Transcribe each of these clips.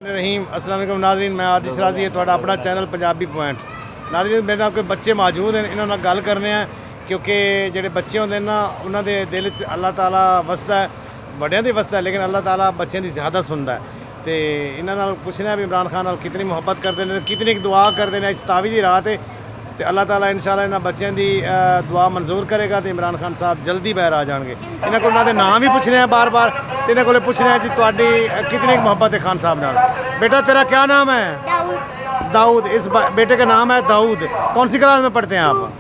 रहीम अस्सलाम वालेकुम नाज़रीन, मैं आदिश राजी है तुहाडा अपना चैनल पंजाबी पॉइंट। नाज़रीन मेरे नाल कोई बच्चे मौजूद हैं, इन्होंने गल करने हैं क्योंकि जेडे बच्चे होंदे ना उन्होंने दिल च अल्लाह ताला वसदा है, बड़ियां दी वसदा है, लेकिन अल्लाह ताला बच्चों की ज़्यादा सुनता है। तो इन्होंने पुछना है भी इमरान खान नाल कितनी मुहब्बत करते हैं, कितनी दुआ करते हैं। इस तावी की रात है तो अल्लाह ताला इंशाल्लाह इन्होंने बच्चों की दुआ मंजूर करेगा तो इमरान खान साहब जल्दी बाहर आ जाएंगे। इन्होंने को उन्होंने नाम ही पूछने हैं बार बार, तो इन्होंने को पूछना है जी तुहाडी कितनी मोहब्बत है खान साहब नाल। बेटा तेरा क्या नाम है? दाऊद। इस बेटे का नाम है दाऊद। कौन सी क्लास में पढ़ते हैं आप?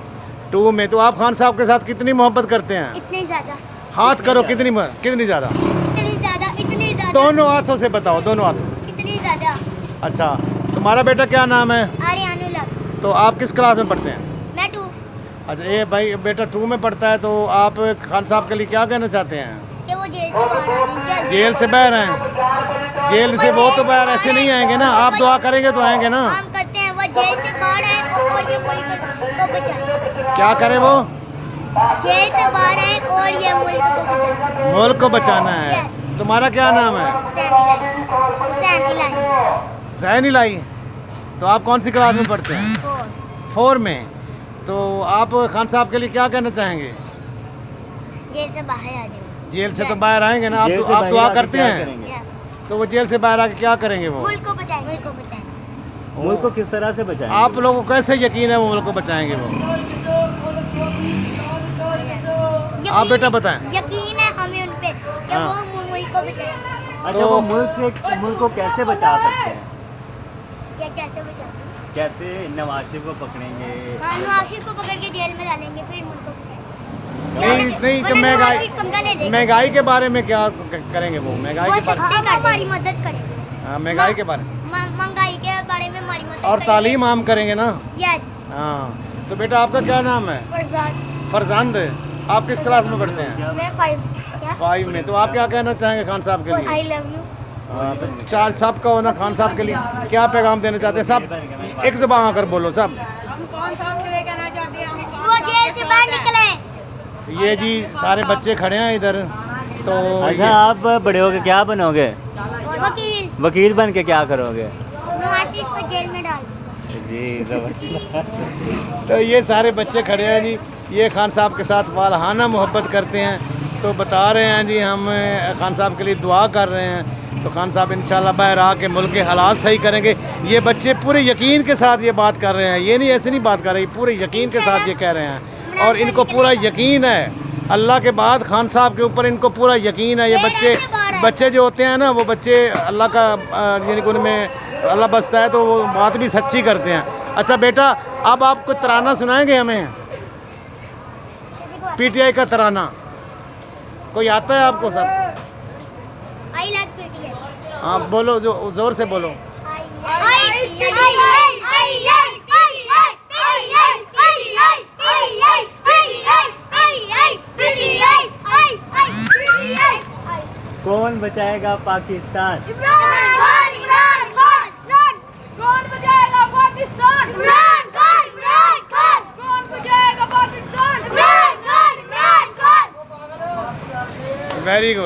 2 में। तो आप खान साहब के साथ कितनी मोहब्बत करते हैं? इतनी ज़्यादा। हाथ करो, कितनी कितनी ज़्यादा? इतनी ज़्यादा, इतनी ज़्यादा। दोनों हाथों से बताओ, दोनों हाथों से। इतनी ज़्यादा। अच्छा, तुम्हारा बेटा क्या नाम है? आर्यानुला। तो आप किस क्लास में पढ़ते हैं? मैं 2। अच्छा, ये भाई बेटा 2 में पढ़ता है, तो आप खान साहब के लिए क्या कहना चाहते हैं? कि वो जेल से बाहर आ जाए। जेल से बाहर आए? जेल से वो तो बाहर ऐसे नहीं आएंगे ना, आप दुआ करेंगे तो आएंगे ना। हम करते हैं वो जेल से बाहर आए और ये मुल्क को बचाए। क्या करे वो? जेल से बाहर आए और ये मुल्क को बचाए। मुल्क को बचाना है। तुम्हारा क्या नाम है? हुसैन इलाही। जैन इलाही। तो आप कौन सी क्लास में पढ़ते हैं? 4 में। तो आप खान साहब के लिए क्या कहना चाहेंगे? जेल से बाहर आ जाए। जेल से तो बाहर आएंगे ना, आप दुआ करते हैं, तो वो जेल से बाहर आके क्या करेंगे? वो मुल्क को बचाए। मुल्क को बचाए। मुल्क को किस तरह से बचाएंगे? आप लोगों को कैसे यकीन है वो मुल्क को बचाएंगे? वो आप बेटा बताएं। यकीन है हमें उन पे कि हाँ। वो मुल्क को बचाए। अच्छा, वो मुल्क को कैसे बचा सकते हैं? ये कैसे बचाए? कैसे? नवाज शरीफ को पकड़ेंगे? हाँ, नवाज शरीफ को पकड़ के जेल में डालेंगे, फिर मुल्क को बचाएंगे। नहीं तो महंगाई के बारे में क्या करेंगे? वो महंगाई के बारे में हमारी मदद करेंगे। हाँ, महंगाई के बारे में महंगाई के बारे में हमारी मदद और तालीम आम करेंगे ना। यस। हाँ, तो बेटा आपका क्या नाम है? फरजांद। आप किस क्लास में पढ़ते हैं? मैं 5 में। तो आप क्या कहना चाहेंगे खान साहब के लिए? I love you. हाँ, तो 4 सब का होना खान साहब के लिए क्या पैगाम देना चाहते हैं? सब एक ज़बान आकर बोलो सब। वो जेल से बाहर निकले। ये जी सारे बच्चे खड़े हैं इधर। तो अच्छा, आप बड़े होके क्या बनोगे? वकील। वकील बन के क्या करोगे? नवाज शरीफ को जेल में डाल। जी तो ये सारे बच्चे खड़े हैं जी, ये खान साहब के साथ वालहाना मोहब्बत करते हैं। तो बता रहे हैं जी हम खान साहब के लिए दुआ कर रहे हैं, तो खान साहब इंशाल्लाह बाहर आके मुल्क के हालात सही करेंगे। ये बच्चे पूरे यकीन के साथ ये बात कर रहे हैं, ये नहीं ऐसे नहीं बात कर रहे, पूरे यकीन के साथ ये कह रहे हैं। और इनको पूरा यकीन है अल्लाह के बाद खान साहब के ऊपर, इनको पूरा यकीन है। ये बच्चे जो होते हैं ना, वो बच्चे अल्लाह का यानी कि उनमें अल्लाह बसता है तो वो बात भी सच्ची करते हैं। अच्छा बेटा, अब आपको तराना सुनाएंगे हमें, पीटीआई का तराना कोई आता है आपको? सब आई लव पीटीआई। हाँ बोलो, जो जोर से बोलो। कौन बचाएगा पाकिस्तान? कौन बचाएगा पाकिस्तान? कौन बचाएगा पाकिस्तान? Very good.